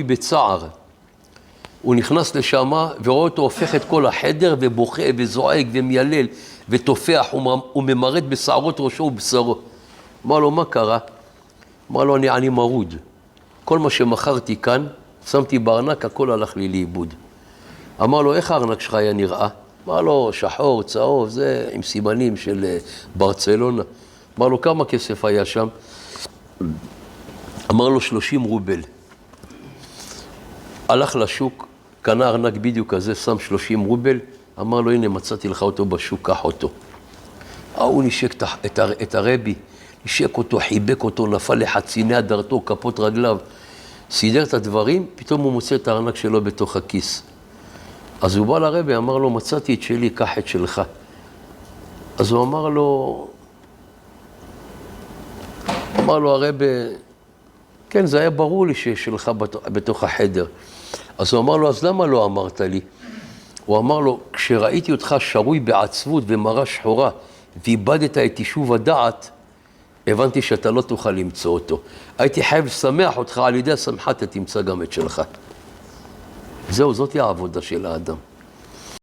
בצער. הוא נכנס לשם ורואה אותו הופך את כל החדר ובוכה וזועק ומיילל ותופח וממרד בשערות ראשו ובשרו. אמר לו, מה קרה? אמר לו, אני מרוד. כל מה שמכרתי כאן, שמתי בארנק, הכל הלך לי לאיבוד. אמר לו, איך הארנק שלך היה נראה? אמר לו, שחור, צהוב, זה עם סימנים של ברצלונה. אמר לו, כמה כסף היה שם? אמר לו, 30 רובל. הלך לשוק, קנה ארנק בדיוק כזה, שם 30 רובל, אמר לו, הנה, מצאתי לך אותו בשוק, קח אותו. הוא נשק את הרבי, נשק אותו, חיבק אותו, נפל לחציני הדרתו, כפות רגליו, סידר את הדברים, פתאום הוא מוצא את הארנק שלו בתוך הכיס. אז הוא בא לרבי, אמר לו, מצאתי את שלי, קח את שלך. אז הוא אמר לו הרבי, כן, זה היה ברור לי שיש שלך בתוך החדר. אז הוא אמר לו, אז למה לא אמרת לי? הוא אמר לו, כשראיתי אותך שרוי בעצבות ומראה שחורה, ואיבדת את יישוב הדעת, הבנתי שאתה לא תוכל למצוא אותו. הייתי חייב לשמח אותך, על ידי השמחה אתה תמצא גם את שלך. זהו, זאת היא העבודה של האדם.